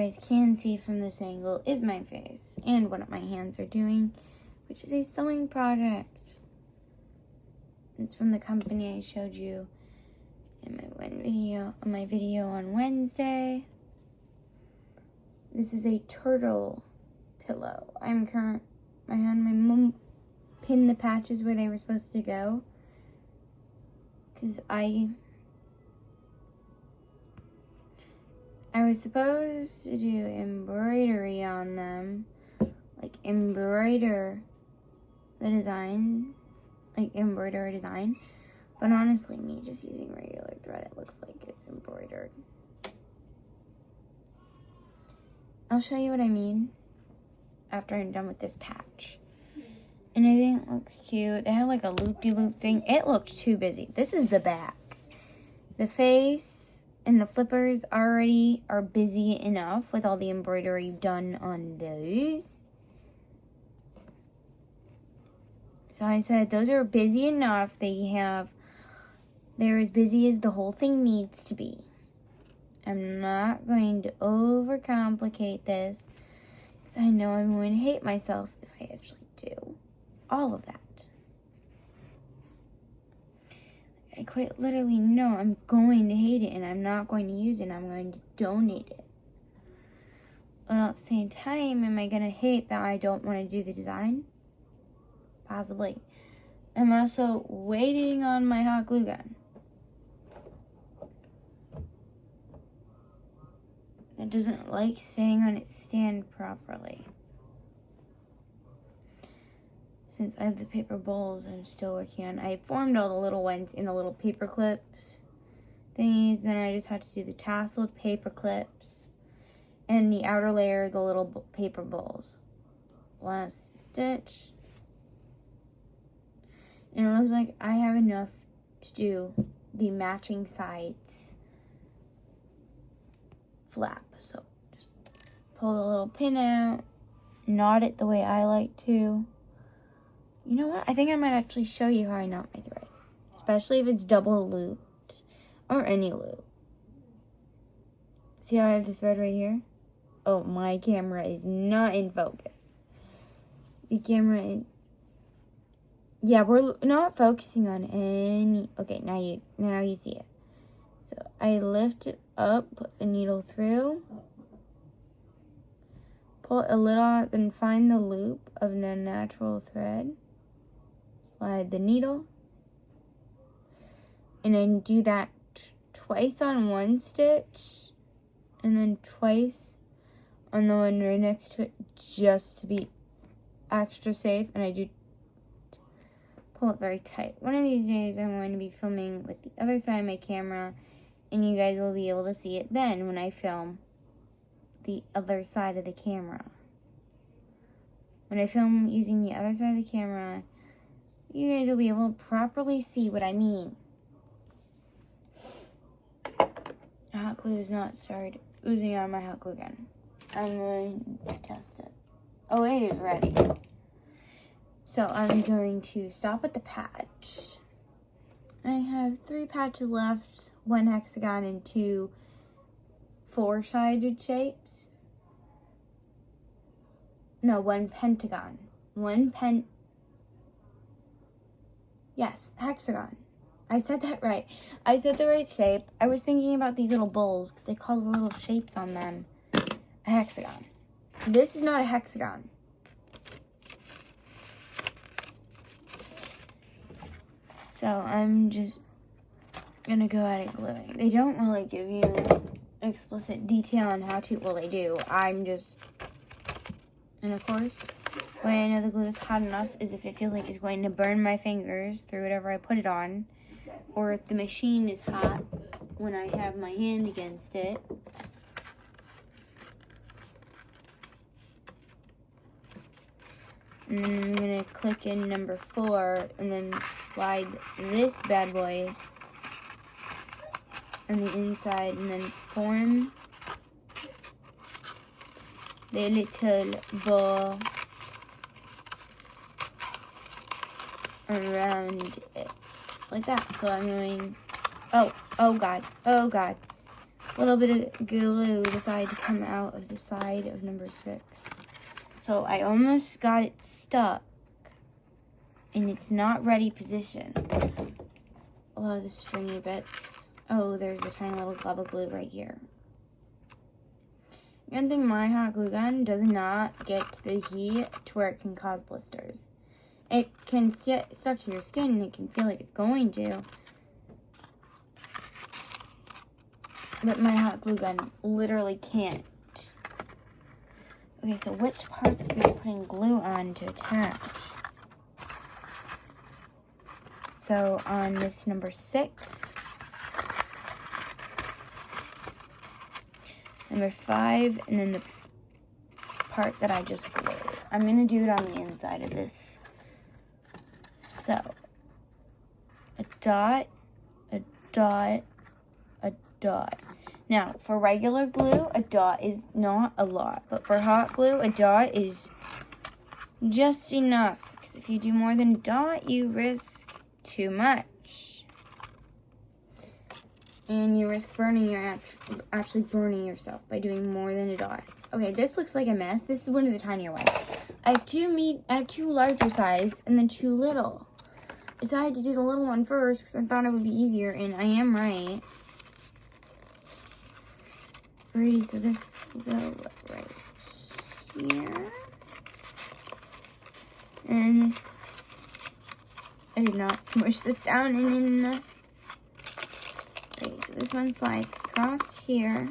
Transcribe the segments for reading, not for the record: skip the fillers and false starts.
guys can see from this angle is my face and what my hands are doing, which is a sewing project. It's from the company I showed you in my video on Wednesday. This is a turtle pillow. I had my mom pin the patches where they were supposed to go, because I was supposed to do embroidery on them, like embroider a design, but honestly, me just using regular thread, it looks like it's embroidered. I'll show you what I mean after I'm done with this patch. And I think it looks cute. They have like a loop-de-loop thing. It looked too busy. This is the back. The face and the flippers already are busy enough with all the embroidery done on those. So I said those are busy enough. They're as busy as the whole thing needs to be. I'm not going to overcomplicate this, because I know I'm going to hate myself if I actually do all of that. I quite literally know I'm going to hate it, and I'm not going to use it, and I'm going to donate it. But at the same time, am I going to hate that I don't want to do the design? Possibly. I'm also waiting on my hot glue gun. It doesn't like staying on its stand properly. Since I have the paper bowls I'm still working on, I formed all the little ones in the little paper clips thingies. Then I just had to do the tasseled paper clips and the outer layer, the little paper bowls. Last stitch. And it looks like I have enough to do the matching sides flap. So just pull the little pin out, knot it the way I like to. You know what? I think I might actually show you how I knot my thread, especially if it's double looped or any loop. See how I have the thread right here? Oh, my camera is not in focus. The camera is... Yeah, we're not focusing on any... Okay, now you see it. So I lift it up, put the needle through, pull it a little out, then find the loop of the natural thread, slide the needle, and then do that twice on one stitch, and then twice on the one right next to it, just to be extra safe. And I do pull it very tight. One of these days I'm going to be filming with the other side of my camera, and you guys will be able to see it then when I film the other side of the camera. When I film using the other side of the camera, you guys will be able to properly see what I mean. Hot glue has not started oozing out of my hot glue gun. I'm going to test it. Oh, it is ready. So I'm going to stop at the patch. I have 3 patches left, 1 hexagon and 2 4-sided shapes. No, 1 pentagon. Yes, hexagon. I said that right. I said the right shape. I was thinking about these little bowls because they call the little shapes on them a hexagon. This is not a hexagon. So I'm just gonna go at it gluing. They don't really give you explicit detail on how to, well, they do. And of course, the way I know the glue is hot enough is if it feels like it's going to burn my fingers through whatever I put it on, or if the machine is hot when I have my hand against it. And then I'm gonna click in number 4 and then slide this bad boy on the inside and then form the little ball around it. Just like that. So I'm going, oh God. little bit of glue decided to come out of the side of number 6. So I almost got it stuck, and it's not ready position. A lot of the stringy bits. Oh, there's a tiny little glob of glue right here. One thing, my hot glue gun does not get the heat to where it can cause blisters. It can get stuck to your skin, and it can feel like it's going to. But my hot glue gun literally can't. Okay, so which parts am I putting glue on to attach? So on this number 6, number 5, and then the part that I just glued. I'm going to do it on the inside of this. So, a dot, a dot, a dot. Now, for regular glue, a dot is not a lot. But for hot glue, a dot is just enough. Because if you do more than a dot, you risk too much. And you risk actually burning yourself by doing more than a dot. Okay, this looks like a mess. This is one of the tinier ones. I have two larger size and then 2 little. I decided to do the little one first because I thought it would be easier, and I am right. Alrighty, so this will go right here. And this, I did not smush this down and in the, okay, so this one slides across here.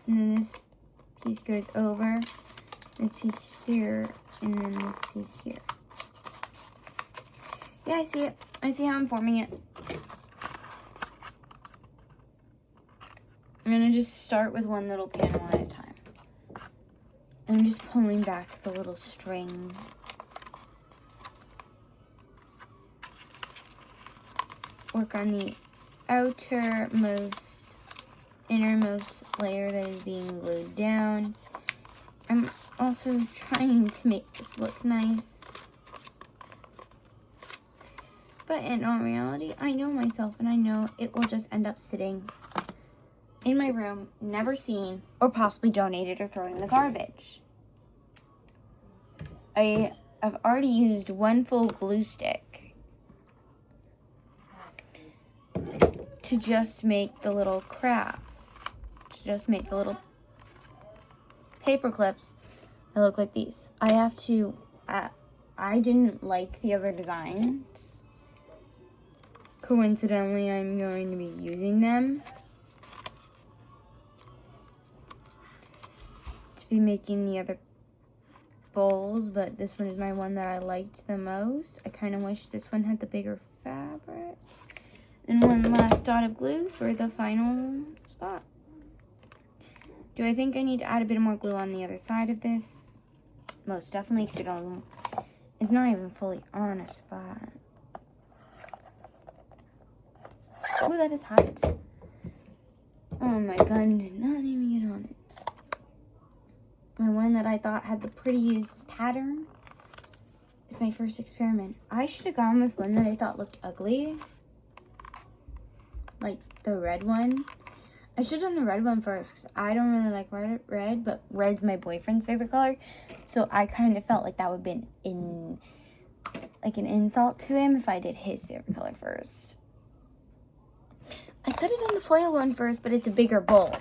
And then this piece goes over, this piece here, and then this piece here. Yeah, I see it. I see how I'm forming it. I'm going to just start with one little panel at a time. I'm just pulling back the little string. Work on the innermost layer that is being glued down. I'm also trying to make this look nice. But in all reality, I know myself, and I know it will just end up sitting in my room, never seen, or possibly donated or thrown in the garbage. I have already used 1 full glue stick to just make the little craft, to just make the little paper clips that look like these. I didn't like the other designs. Coincidentally, I'm going to be using them to be making the other bowls, but this one is my one that I liked the most. I kind of wish this one had the bigger fabric. And one last dot of glue for the final spot. Do I think I need to add a bit more glue on the other side of this? Most definitely, because it's not even fully on a spot. Oh, that is hot. Oh, my gun did not even get on it. My one that I thought had the prettiest pattern is my first experiment. I should have gone with one that I thought looked ugly. Like the red one. I should have done the red one first because I don't really like red, but red's my boyfriend's favorite color. So I kind of felt like that would have been an insult to him if I did his favorite color first. I could have done the foil one first, but it's a bigger bowl.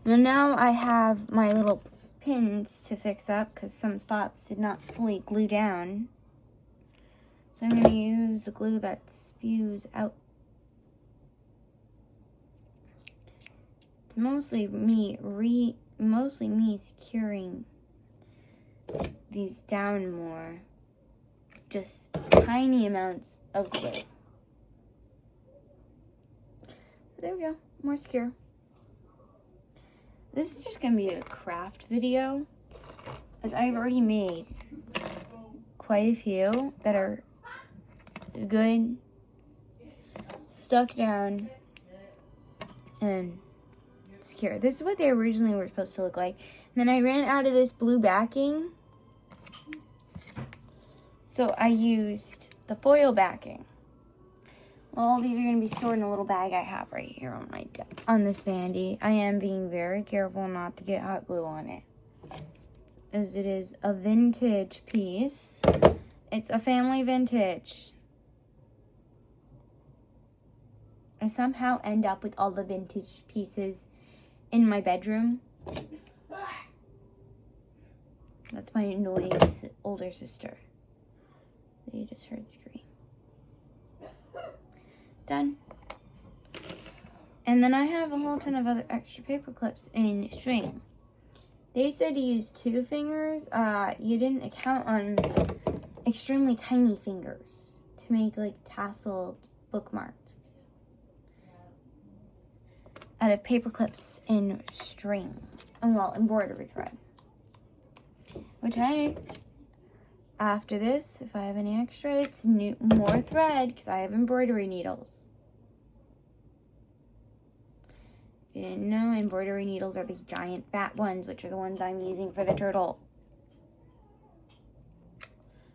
Well, now I have my little pins to fix up because some spots did not fully glue down. So I'm going to use the glue that spews out. It's mostly me securing these down more. Just tiny amounts of glue. There we go, more secure. This is just gonna be a craft video, as I've already made quite a few that are good, stuck down, and secure. This is what they originally were supposed to look like. And then I ran out of this blue backing, so I used the foil backing. All these are going to be stored in a little bag I have right here on my desk. On this vanity. I am being very careful not to get hot glue on it, as it is a vintage piece. It's a family vintage. I somehow end up with all the vintage pieces in my bedroom. That's my annoying older sister. You just heard scream. Done. And then I have a whole ton of other extra paper clips in string. They said to use 2 fingers. You didn't account on extremely tiny fingers to make like tasseled bookmarks out of paper clips in string. And well, embroidery thread. Which after this, if I have any extra, it's more thread because I have embroidery needles. If you didn't know, embroidery needles are the giant fat ones, which are the ones I'm using for the turtle.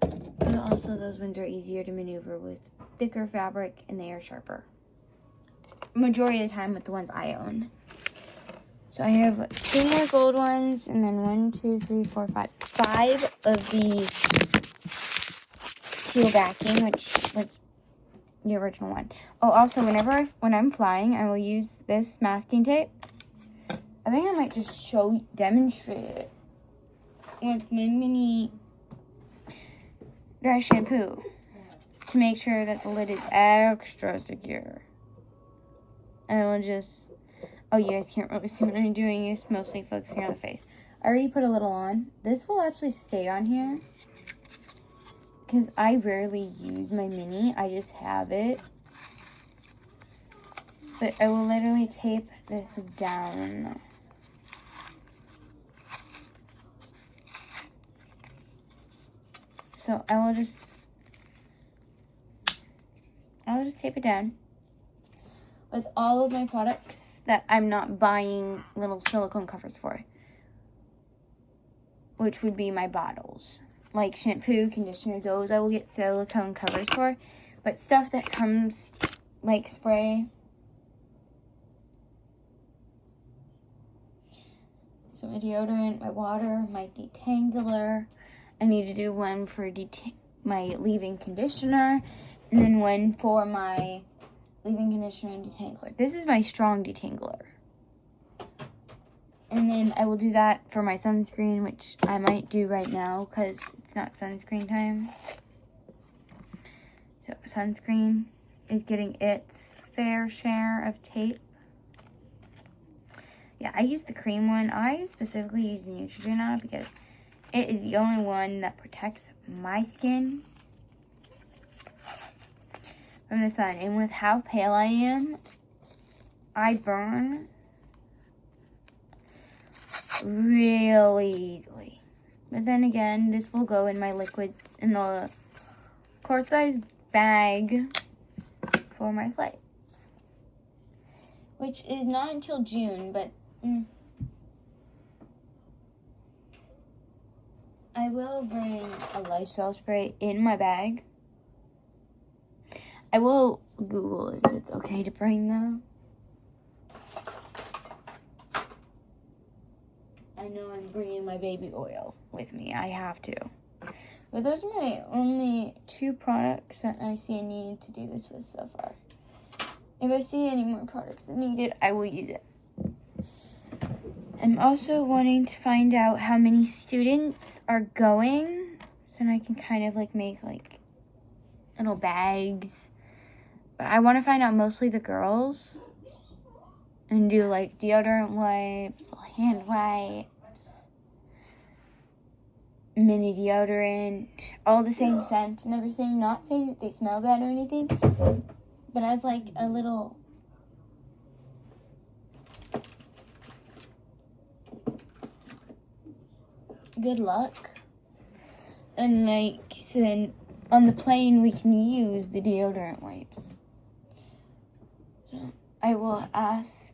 But also those ones are easier to maneuver with thicker fabric and they are sharper. Majority of the time with the ones I own. So I have 2 more gold ones, and then 1, 2, 3, 4, 5. 5 of the teal backing, which was the original one. Oh, also, when I'm flying, I will use this masking tape. I think I might just demonstrate it with my mini dry shampoo to make sure that the lid is extra secure. And I will just... Oh, you guys can't really see what I'm doing. It's mostly focusing on the face. I already put a little on. This will actually stay on here, because I rarely use my mini. I just have it. But I will literally tape this down. So I will just tape it down with all of my products that I'm not buying little silicone covers for, which would be my bottles. Like shampoo, conditioner, those I will get silicone covers for. But stuff that comes, like spray. So my deodorant, my water, my detangler. I need to do one for my leave-in conditioner. And then one for my leave-in conditioner and detangler. This is my strong detangler. And then I will do that for my sunscreen, which I might do right now because it's not sunscreen time. So sunscreen is getting its fair share of tape. Yeah, I use the cream one. I specifically use the Neutrogena because it is the only one that protects my skin from the sun. And with how pale I am, I burn really easily. But then again, this will go in my liquid, in the quart-size bag for my flight, which is not until June, but I will bring a Lysol spray in my bag. I will Google if it's okay to bring though. I know I'm bringing my baby oil with me. I have to. But those are my only 2 products that I see a need to do this with so far. If I see any more products that need it, I will use it. I'm also wanting to find out how many students are going, so then I can kind of like make like little bags. But I want to find out mostly the girls and do like deodorant wipes, hand wipes, mini deodorant, all the same scent and everything. Not saying that they smell bad or anything, but as like a little good luck. And like then on the plane we can use the deodorant wipes. So I will ask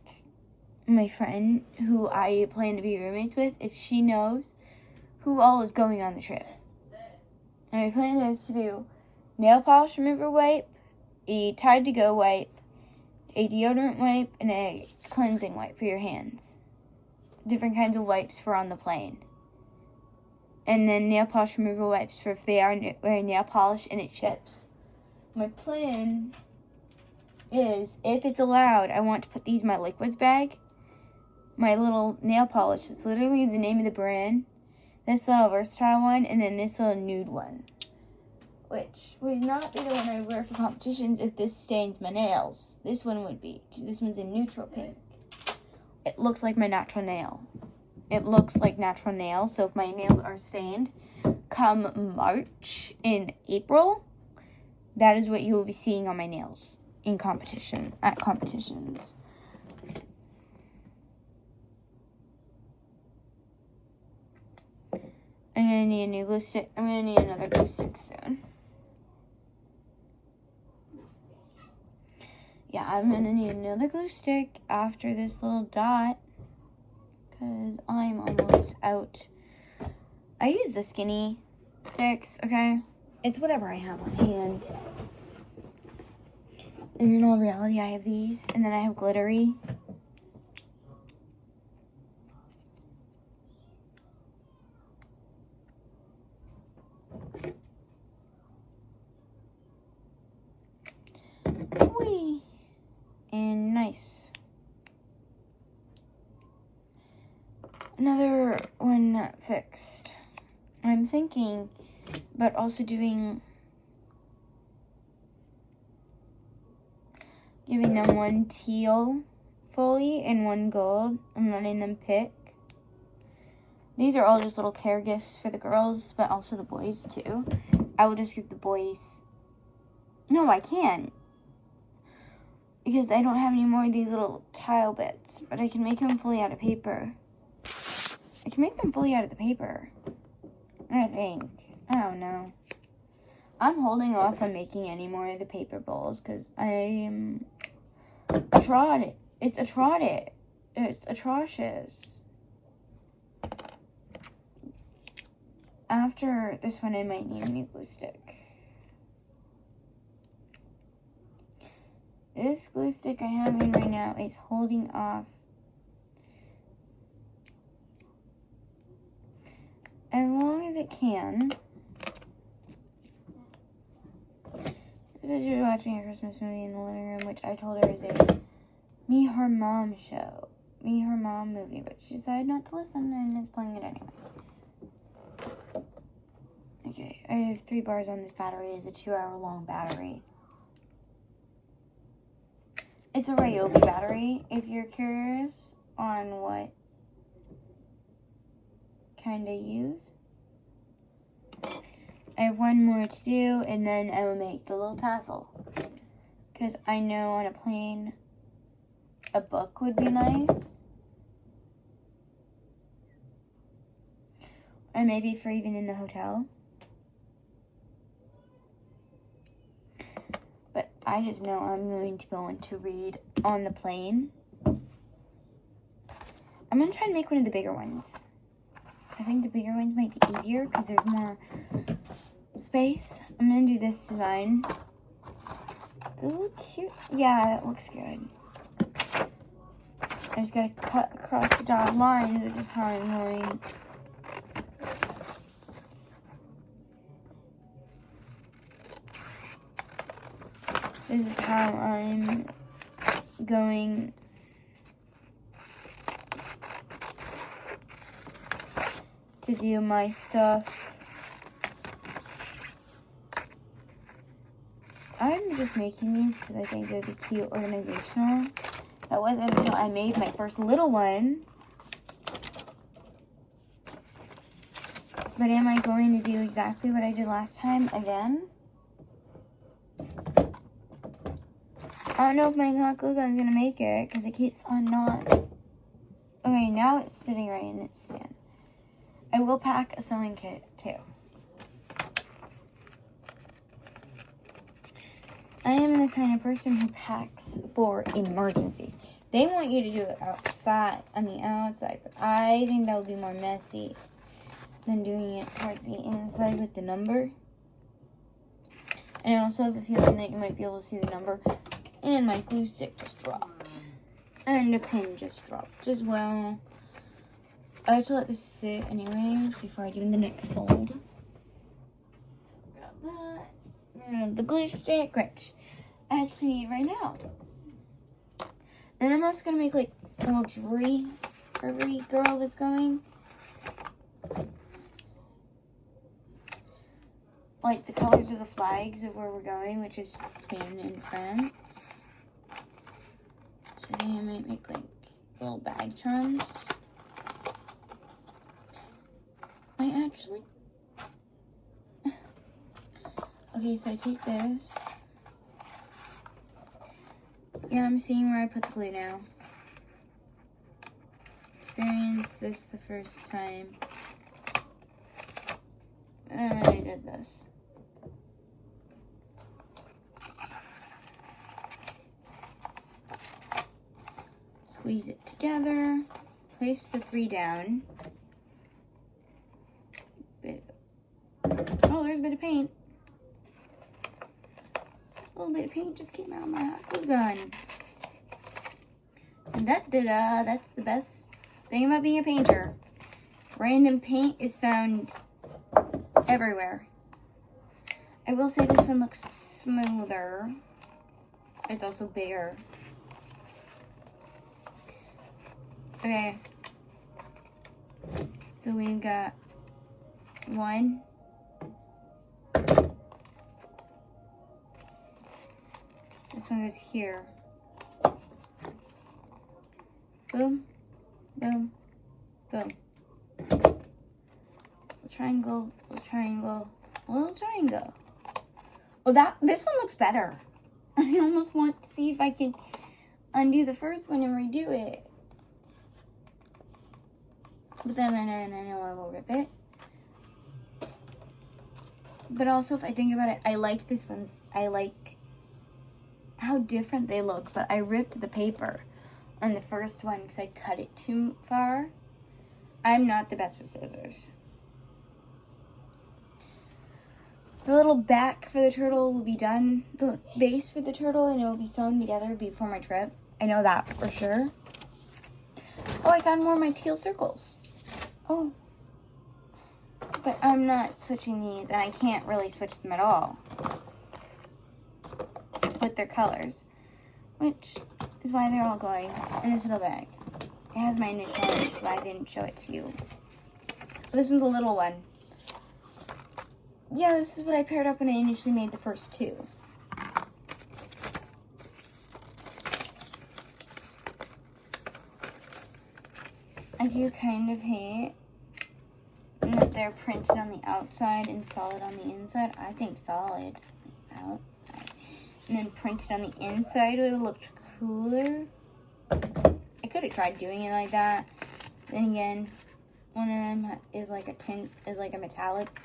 my friend who I plan to be roommates with if she knows who all is going on the trip. And my plan is to do nail polish remover wipe, a Tide to Go wipe, a deodorant wipe, and a cleansing wipe for your hands. Different kinds of wipes for on the plane. And then nail polish removal wipes for if they are wearing nail polish and it chips. My plan is, if it's allowed, I want to put these in my liquids bag. My little nail polish is literally the name of the brand. This little versatile one, and then this little nude one. Which would not be the one I wear for competitions if this stains my nails. This one would be, because this one's a neutral pink. It looks like my natural nail. It looks like natural nail, so if my nails are stained come March in April, that is what you will be seeing on my nails at competitions. I'm gonna need a new glue stick. I'm gonna need another glue stick soon. Yeah, I'm gonna need another glue stick after this little dot, because I'm almost out. I use the skinny sticks, okay? It's whatever I have on hand. And in all reality, I have these, and then I have glittery. Whee! And nice. Another one not fixed. I'm thinking about also giving them one teal fully and one gold and letting them pick. These are all just little care gifts for the girls, but also the boys too. I will just give the boys... No, I can't. Because I don't have any more of these little tile bits, but I can make them fully out of paper. I can make them fully out of the paper, I think. I don't know. I'm holding off on making any more of the paper bowls because I'm It's atrocious. After this one, I might need a new glue stick. This glue stick I have in right now is holding off as long as it can. This is you watching a Christmas movie in the living room, which I told her is a Me, Her Mom show. Me, Her Mom movie, but she decided not to listen and is playing it anyway. Okay, I have 3 bars on this battery. It's a 2-hour-long battery. It's a Ryobi battery, if you're curious on what kind I use. I have one more to do, and then I will make the little tassel. Because I know on a plane, a book would be nice. And maybe for even in the hotel. But I just know I'm going to go on to read on the plane. I'm going to try and make one of the bigger ones. I think the bigger ones might be easier because there's more space. I'm going to do this design. Does it look cute? Yeah, that looks good. I just got to cut across the dotted lines, which is how I'm going. This is how I'm going to do my stuff. I'm just making these because I think they'd be cute organizational. That wasn't until I made my first little one. But am I going to do exactly what I did last time again? I don't know if my hot glue gun's gonna make it because it keeps on not. Okay, now it's sitting right in its stand. I will pack a sewing kit too. I am the kind of person who packs for emergencies. They want you to do it outside, on the outside, but I think that would be more messy than doing it towards the inside with the number. And I also have a feeling that you might be able to see the number. And my glue stick just dropped. And the pin just dropped as well. I have to let this sit anyways before I do the next fold. So got that. And the glue stick, which I actually need right now. And I'm also gonna make like a little jewelry for every girl that's going. Like the colors of the flags of where we're going, which is Spain and France. So I think I might make like little bag charms. I actually... Okay, so I take this. Yeah, I'm seeing where I put the glue now. Experienced this the first time. And I did this. Squeeze it together. Place the 3 down. Oh, there's a bit of paint. A little bit of paint just came out of my hot glue gun. And da-da-da, that's the best thing about being a painter. Random paint is found everywhere. I will say this one looks smoother. It's also bigger. Okay. So we've got 1. This one goes here. Boom, boom, boom. Little triangle, little triangle, little triangle. Oh, this one looks better. I almost want to see if I can undo the first one and redo it. But then I know I will rip it. But also, if I think about it, I like this one's, I like how different they look, but I ripped the paper on the first one because I cut it too far. I'm not the best with scissors. The little back for the turtle will be done. The base for the turtle, and it will be sewn together before my trip. I know that for sure. Oh, I found more of my teal circles. Oh. But I'm not switching these, and I can't really switch them at all with their colors, which is why they're all going in this little bag. It has my initials, but I didn't show it to you. This one's a little one. Yeah, this is what I paired up when I initially made the first 2. I do kind of hate that they're printed on the outside and solid on the inside. I think solid on the outside and then printed on the inside would have looked cooler. I could have tried doing it like that. Then again, one of them is like a tint, is like a metallic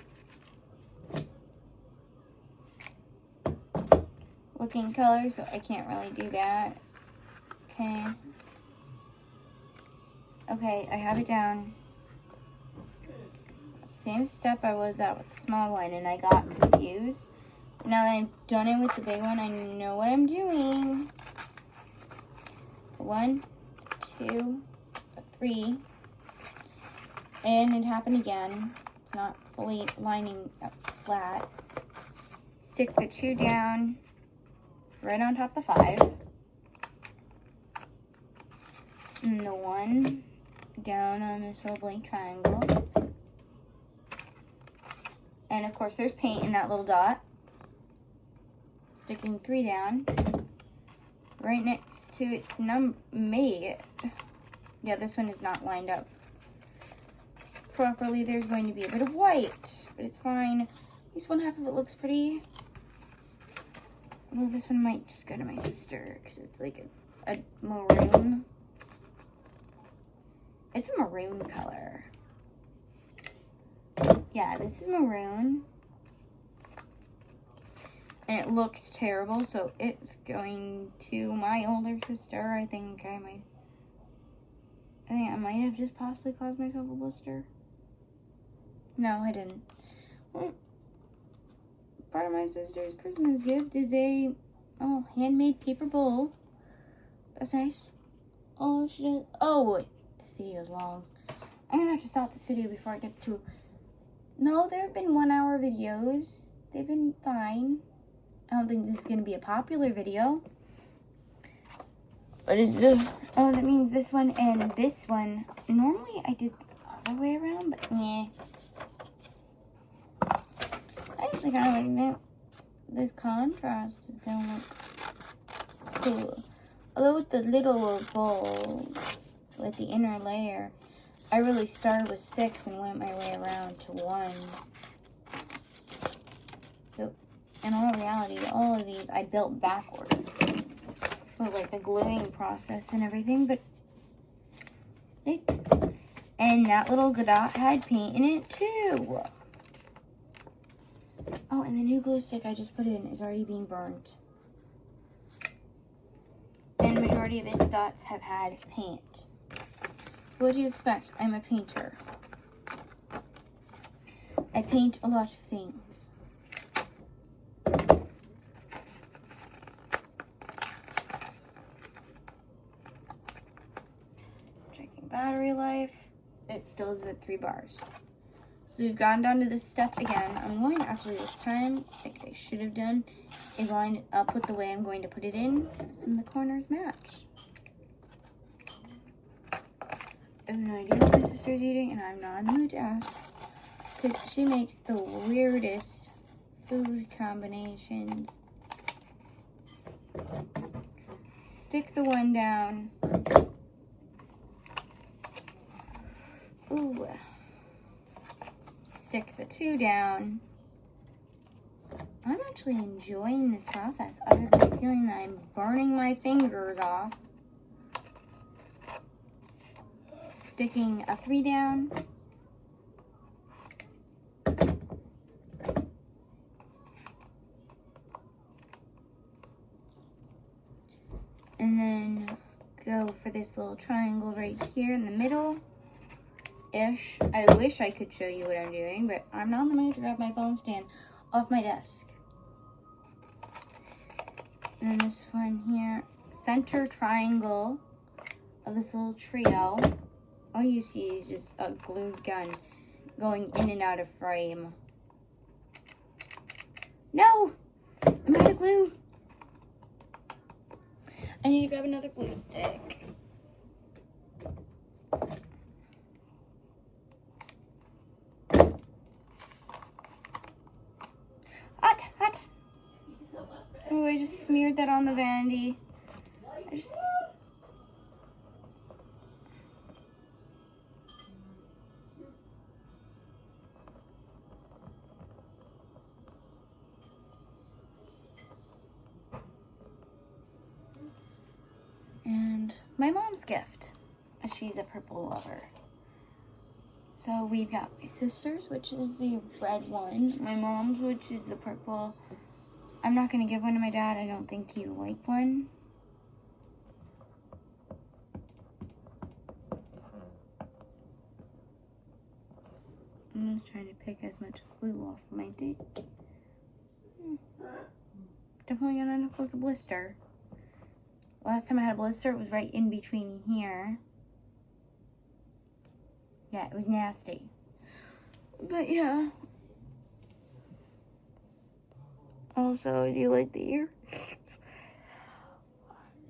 looking color, so I can't really do that. Okay. Okay, I have it down. Same step I was at with the small one, and I got confused. Now that I've done it with the big one, I know what I'm doing. 1, 2, 3. And it happened again. It's not fully lining up flat. Stick the 2 down right on top of the 5. And the 1 down on this little blank triangle. And of course there's paint in that little dot. Sticking 3 down. Right next to its mate. Yeah, this one is not lined up properly. There's going to be a bit of white, but it's fine. At least one half of it looks pretty. Although this one might just go to my sister because it's like a maroon. It's a maroon color. Yeah, this is maroon. And it looks terrible, so it's going to my older sister. I think I might have just possibly caused myself a blister. No, I didn't. Well, part of my sister's Christmas gift is a handmade paper bowl. That's nice. Oh, this video is long. I'm gonna have to stop this video before it gets too... No, there have been 1 hour videos. They've been fine. I don't think this is gonna be a popular video. What is this? Oh, that means this one and this one. Normally I did the other way around, but yeah. I actually kind of like that. This contrast is gonna look cool. Although with the little balls, with the inner layer, I really started with 6 and went my way around to 1. So, in all reality, all of these I built backwards. With like the gluing process and everything, but and that little dot had paint in it too. Oh, and the new glue stick I just put in is already being burnt. And the majority of its dots have had paint. What do you expect? I'm a painter. I paint a lot of things. Battery life, it still is at 3 bars. So we've gone down to this step again. I'm going to actually this time, like I should have done, is line it up with the way I'm going to put it in, so the corners match. I have no idea what my sister's eating, and I'm not in the mood to ask, because she makes the weirdest food combinations. Stick the one down. Ooh. Stick the 2 down. I'm actually enjoying this process, other than feeling that I'm burning my fingers off. Sticking a 3 down. And then go for this little triangle right here in the middle. Ish. I wish I could show you what I'm doing, but I'm not in the mood to grab my phone stand off my desk. And then this one here, center triangle of this little trio. All you see is just a glued gun going in and out of frame. No! I'm out of glue. I need to grab another glue stick. Hot. Oh, I just smeared that on the vanity. And my mom's gift. She's a purple lover. So we've got my sister's, which is the red one. My mom's, which is the purple. I'm not going to give one to my dad. I don't think he'd like one. I'm just trying to pick as much glue off my date. Definitely gonna end up with a blister. Last time I had a blister, it was right in between here. Yeah, it was nasty. But yeah. Also, do you like the ear?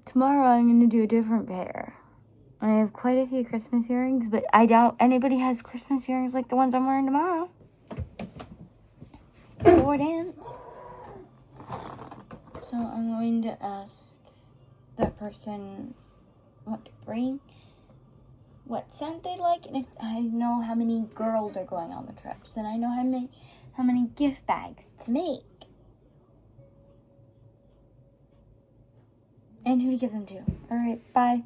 Tomorrow I'm going to do a different pair. I have quite a few Christmas earrings, but I doubt anybody has Christmas earrings like the ones I'm wearing tomorrow. For dance. So I'm going to ask that person what to bring, what scent they like, and if I know how many girls are going on the trips, then I know how many gift bags to make. And who to give them to. Alright, bye.